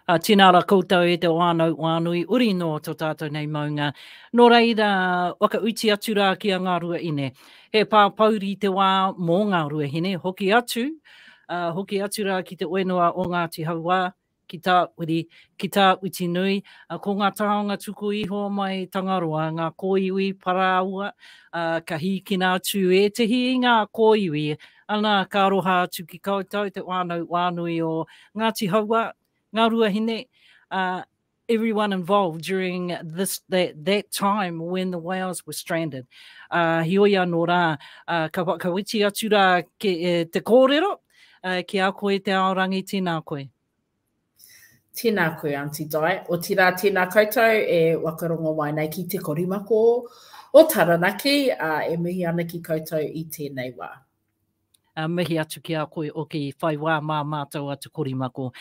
Tēnā rā koutou e te wānau wānui, uri no tō tātou nei maunga. Nō reira, waka uti atu rā ki a ngā ruahine. He pāpauri te wā mō ngā ruahine, hoki atu rā ki te whenua o Ngāti Hauā, ki tā uri, ki tā uti nui, ko ngā taonga tuku iho mai Tangaroa, ngā kōiwi paraua, ka hīkina atu e te hi ngā kōiwi, ana ka roha atu ki koutou te wānau wānui o Ngāti Hauā, ngā ruahine, everyone involved during that time when the whales were stranded. Hioia nō rā, ka witi atu rā te kōrero, ki a koe te Aorangi, tēnā koe. Tēnā koe, Aunty Dai. O tira tēnā koutou e wakarongo mai nei ki te korimako o Taranaki, e mihi ana ki koutou I tēnei wā. Mihi atu ki a koe o ki whai wā mā mātou atu korimako.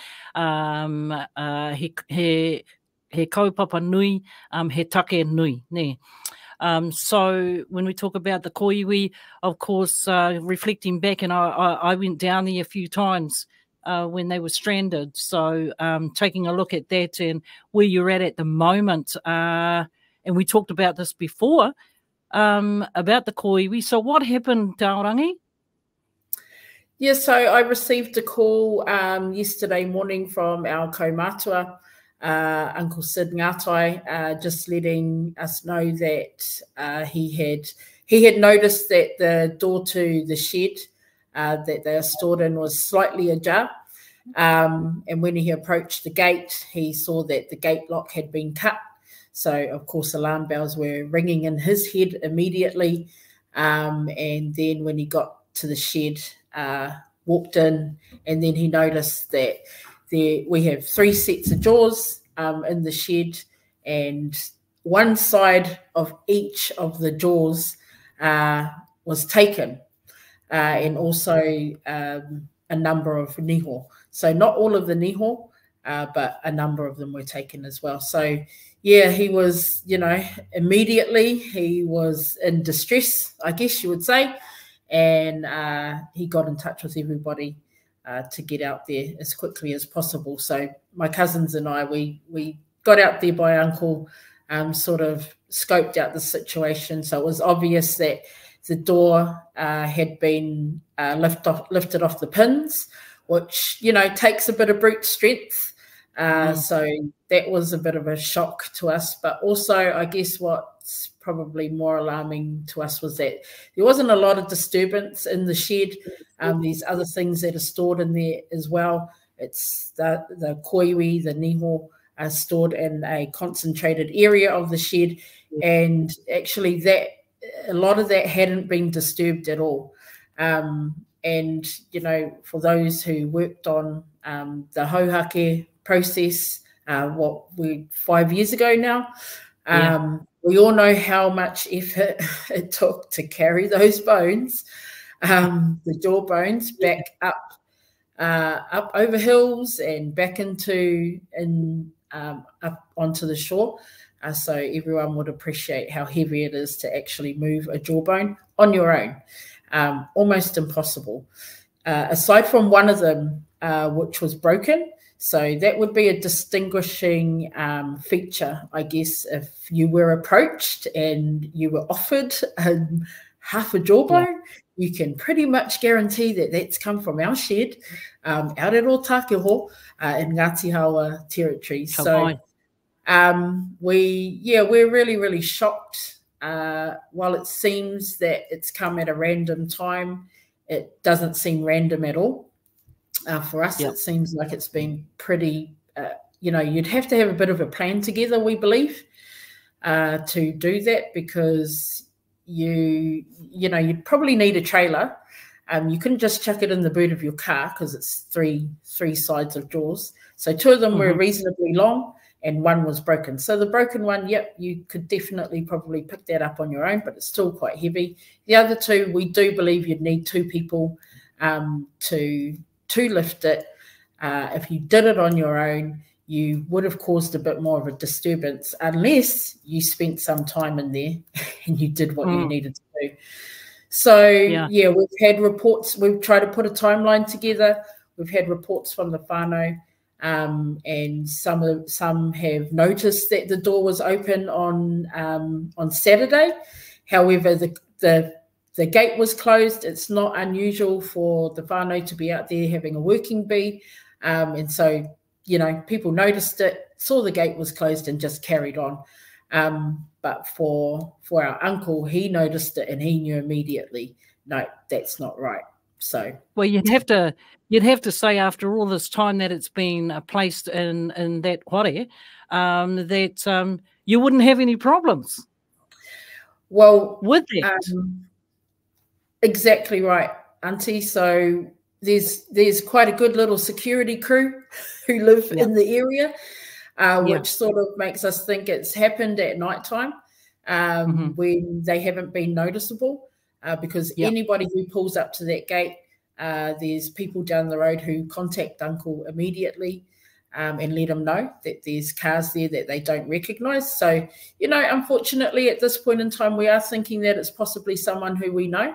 He kaupapa nui, he take nui, ne. So when we talk about the koiwi, of course, reflecting back, and I went down there a few times when they were stranded. So taking a look at that and where you're at the moment. And we talked about this before, about the koiwi. So what happened, Aorangi? Yeah, so I received a call yesterday morning from our kaumātua, Uncle Sid Ngātai, just letting us know that he had noticed that the door to the shed that they are stored in was slightly ajar. And when he approached the gate, he saw that the gate lock had been cut. So, of course, alarm bells were ringing in his head immediately. And then when he got to the shed, walked in, and then he noticed that we have 3 sets of jaws in the shed, and one side of each of the jaws was taken, and also a number of niho. So not all of the niho, but a number of them were taken as well. So yeah, he was, immediately he was in distress, I guess you would say. And he got in touch with everybody to get out there as quickly as possible. So my cousins and I, we got out there by Uncle, sort of scoped out the situation. So it was obvious that the door had been lifted off the pins, which, takes a bit of brute strength. So that was a bit of a shock to us. But also, I guess what's probably more alarming to us was that there wasn't a lot of disturbance in the shed. There's other things that are stored in there as well. It's the koiwi, the niho, are stored in a concentrated area of the shed. And actually a lot of that hadn't been disturbed at all. And, for those who worked on the hauhake process, 5 years ago now, we all know how much effort it took to carry those bones, the jaw bones, back up over hills and back up onto the shore. So everyone would appreciate how heavy it is to actually move a jawbone on your own. Almost impossible. Aside from one of them, which was broken. So that would be a distinguishing feature, I guess, if you were approached and you were offered half a jawbone, you can pretty much guarantee that that's come from our shed out at Otakeho in Ngāti Hauā territory. So we're really, really shocked. While it seems that it's come at a random time, it doesn't seem random at all. For us, it seems like it's been pretty, you'd have to have a bit of a plan together, we believe, to do that, because you'd probably need a trailer. You couldn't just chuck it in the boot of your car because it's three sides of jaws. So 2 of them were reasonably long and 1 was broken. So the broken one, you could definitely probably pick that up on your own, but it's still quite heavy. The other 2, we do believe you'd need 2 people to lift it. If you did it on your own, you would have caused a bit more of a disturbance, unless you spent some time in there and you did what you needed to do. So, we've had reports. We've tried to put a timeline together. We've had reports from the whānau and some have noticed that the door was open on Saturday. However, the gate was closed. It's not unusual for the whānau to be out there having a working bee, and so people noticed it, saw the gate was closed, and just carried on. But for our uncle, he noticed it and he knew immediately, no, that's not right. So, well, you'd have to say after all this time that it's been placed in that whare, that you wouldn't have any problems. Well, with that, exactly right, Auntie. So there's quite a good little security crew who live in the area, which sort of makes us think it's happened at night time, when they haven't been noticeable, because anybody who pulls up to that gate, there's people down the road who contact Uncle immediately, and let them know that there's cars there that they don't recognise. So, unfortunately at this point in time, we are thinking that it's possibly someone who we know,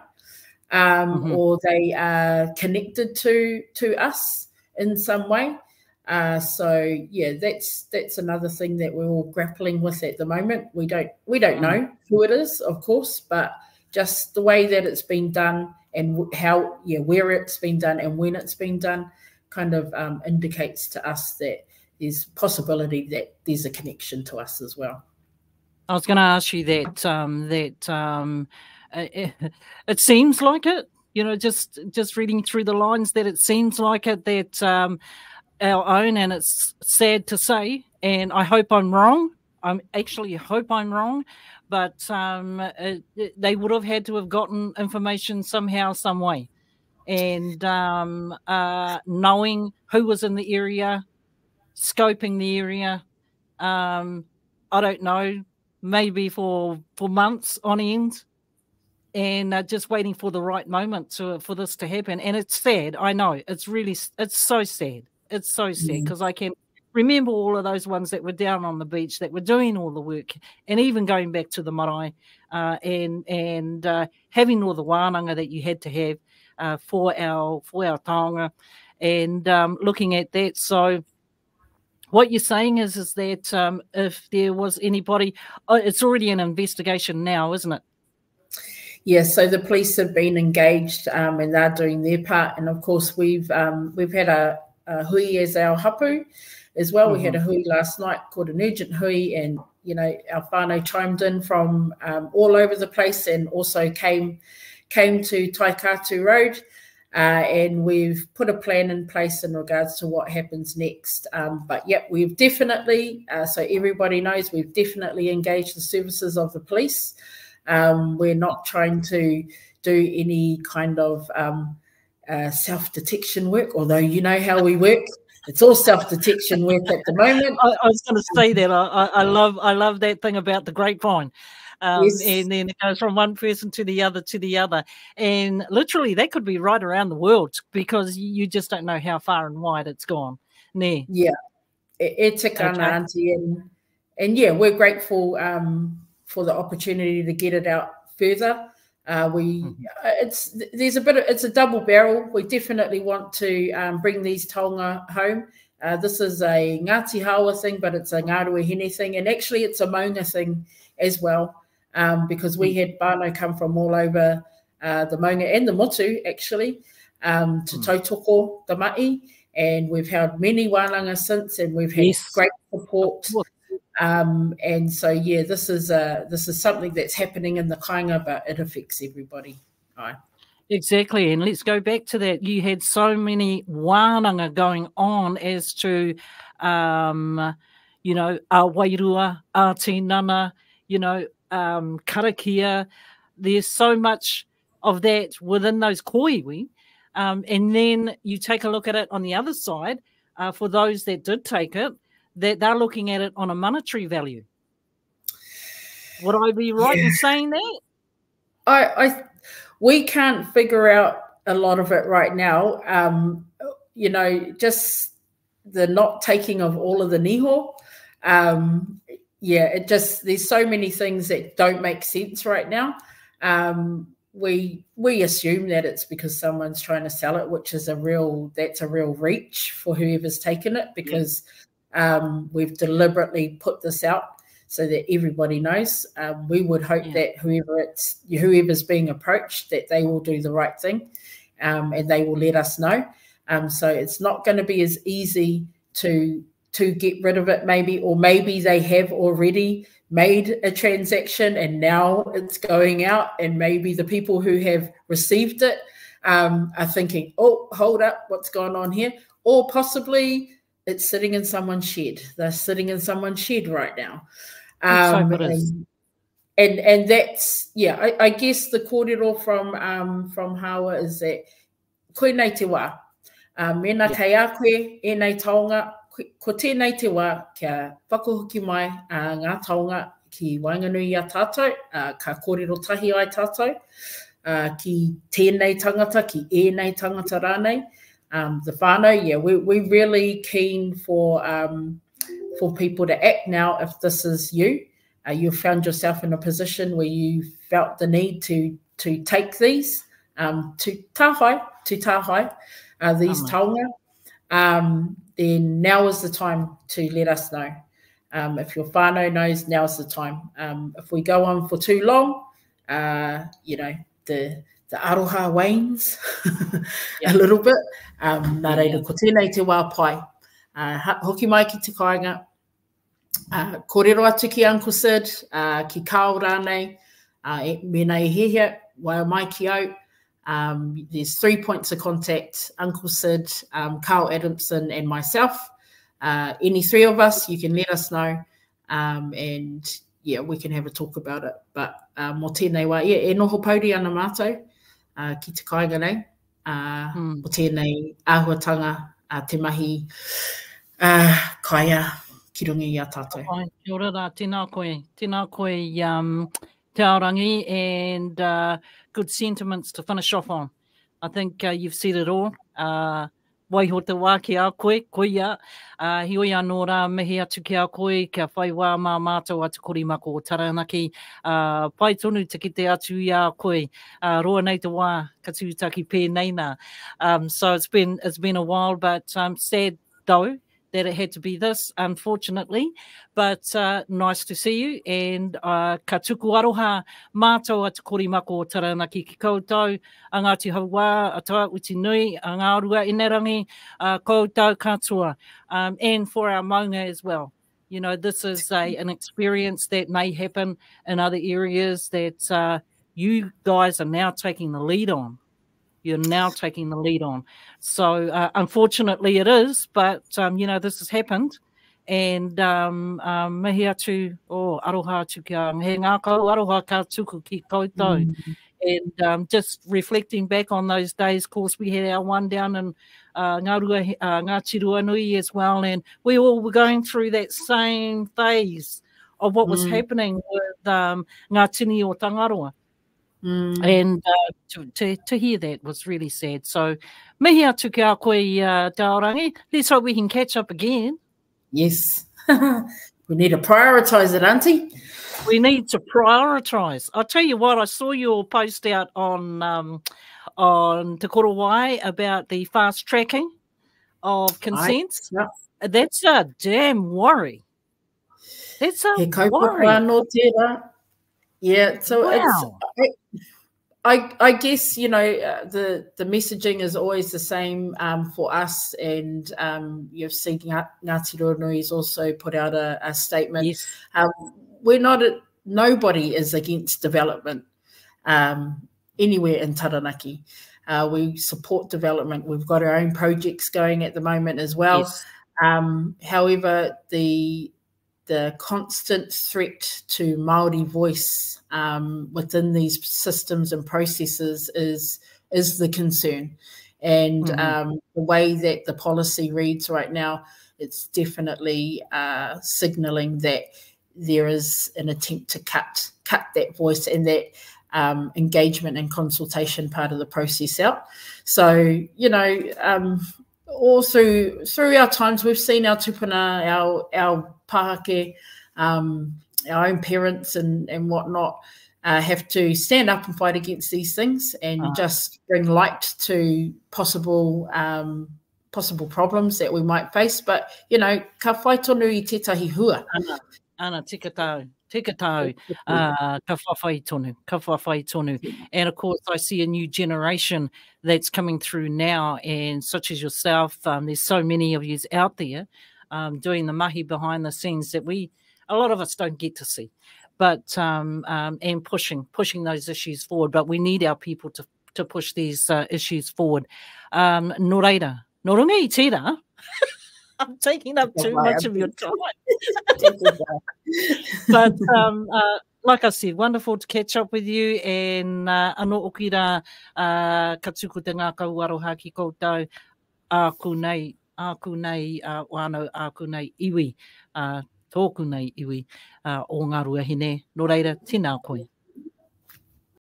or they are connected to us in some way. So yeah, that's another thing that we're all grappling with at the moment. We don't know who it is, of course, but just the way that it's been done and where it's been done and when it's been done kind of indicates to us that there's possibility that there's a connection to us as well. I was going to ask you that it seems like it, just reading through the lines, that it seems like it, that our own, and it's sad to say, and I hope I'm wrong. I actually hope I'm wrong, but they would have had to have gotten information somehow, some way. And knowing who was in the area, scoping the area, I don't know, maybe for months on end, and just waiting for the right moment for this to happen. And it's sad, I know. It's so sad. It's so sad, because I can remember all of those ones that were down on the beach that were doing all the work, and even going back to the marae, and having all the wānanga that you had to have for our taonga, and looking at that. So what you're saying is that if there was anybody, it's already an investigation now, isn't it? Yes, so the police have been engaged, and they're doing their part. And of course, we've had a hui as our hapu as well. We had a hui last night called an urgent hui, and our whānau chimed in from all over the place, and also came to Taikatu Road, and we've put a plan in place in regards to what happens next. But yep, we've definitely, so everybody knows, we've definitely engaged the services of the police. We're not trying to do any kind of self-detection work, although you know how we work. It's all self-detection work at the moment. I was going to say that. I love that thing about the grapevine. Yes. And then it goes from one person to the other. And literally that could be right around the world, because you just don't know how far and wide it's gone. Yeah. It's a kind of auntie. And yeah, we're grateful for the opportunity to get it out further. It's a double barrel. We definitely want to bring these taonga home. This is a Ngāti Hawa thing, but it's a Ngā Ruahine thing, and actually it's a Maunga thing as well, because we had whānau come from all over the Maunga and the Motu actually, to tautoko the mai, and we've held many wānanga since, and we've had great support. And so yeah, this is something that's happening in the kāinga, but it affects everybody. Exactly, and let's go back to that. You had so many wānanga going on as to, a wairua, a tinana, karakia. There's so much of that within those koiwi. And then you take a look at it on the other side, for those that did take it, that they're looking at it on a monetary value. Would I be right in saying that? We can't figure out a lot of it right now. Just the not taking of all of the niho. There's so many things that don't make sense right now. we assume that it's because someone's trying to sell it, which is that's a real reach for whoever's taken it, because we've deliberately put this out so that everybody knows. We would hope that whoever's being approached, that they will do the right thing, and they will let us know. So it's not going to be as easy to get rid of it, maybe, or maybe they have already made a transaction and now it's going out, and maybe the people who have received it are thinking, oh, hold up, what's going on here? Or possibly it's sitting in someone's shed. They're sitting in someone's shed right now. And that's, I guess the kōrero from Hawa is that koe nei te wā. Mena kei a koe, e nei taonga, ko tēnei te wā kia whakahoki mai ngā taonga ki Wainganui a tātou, ka kōrero tahi ai tātou, ki tēnei tangata, ki ēnei tangata rānei. The whānau, we're really keen for people to act now. If this is you, you found yourself in a position where you felt the need to take these, to tāhai, these taonga, then now is the time to let us know. If your whānau knows, now's the time. If we go on for too long, the aroha wanes a little bit. Nā reira, ko tēnei te wā pai. Hoki mai ki te kāinga. Kōrero atu ki Uncle Sid, ki Carl rānei, mēnei hehia, wai mai ki au. There's 3 points of contact: Uncle Sid, Carl Adamson, and myself. Any three of us, you can let us know, and we can have a talk about it. But mo tēnei wā, e noho pauri ana mātou ki te kāinga nei, mo tēnei āhuatanga, te mahi kaia ki rungi i a tātou. Kia ora rā, tēnā koe te Aorangi, and good sentiments to finish off on. I think you've said it all. Waiho te wā ki a koe, ia. Hioi anō rā, mihi atu ki a koe, kia whai wā mā mātou atu korimako o Taranaki. Pai tonu te kite atu i a koe. Roa nei te wā, ka tūtaki pēnei nā. So it's been a while, but sad though that it had to be this, unfortunately. But nice to see you, and ka tuku aroha mātou atu korimako o Taranaki ki koutou, a Ngāti Hauwā, a Taua Uti Nui, a Ngārua Inerangi, koutou katoa, and for our maunga as well. You know, this is an experience that may happen in other areas that you guys are now taking the lead on. You're now taking the lead on. So unfortunately it is, but this has happened. And mihi atu o aroha atu kia he ngā kau aroha ka tuku ki koutou. And just reflecting back on those days, of course, we had our one down in Ngāti Ruanui as well, and we all were going through that same phase of what was happening with ngā tini o Tangaroa. And to hear that was really sad. So, mihi atu ki a koe te Aorangi. Let's hope we can catch up again. Yes. We need to prioritise it, Auntie. We need to prioritise. I'll tell you what, I saw your post out on Te Korowai about the fast tracking of consents. That's a damn worry. That's a worry. Yeah, so wow. I guess, the messaging is always the same for us, and you've seen Ngāti Ruanui's also put out a statement. Yes. Nobody is against development anywhere in Taranaki. We support development. We've got our own projects going at the moment as well. Yes. However, the constant threat to Māori voice within these systems and processes is the concern. And the way that the policy reads right now, it's definitely signalling that there is an attempt to cut that voice and that engagement and consultation part of the process out. So, all through our times, we've seen our tupuna, our pāke, our own parents and whatnot, have to stand up and fight against these things and just bring light to possible problems that we might face. But, you know, ka whai tonu I tētahi hua. Ana, tika tau, ka whawhai tonu. And of course, I see a new generation that's coming through now, and such as yourself, there's so many of you out there doing the mahi behind the scenes that a lot of us don't get to see, but and pushing those issues forward. But we need our people to push these issues forward. Nō reira, nō runga I tērā. I'm taking up too much of your time. But like I said, wonderful to catch up with you, and anō oki rā ka tuku te ngā kauaroha ki koutou, āku nei wānau, āku nei iwi, tōku nei iwi o ngā ruahine. Nō reira, tēnā koe.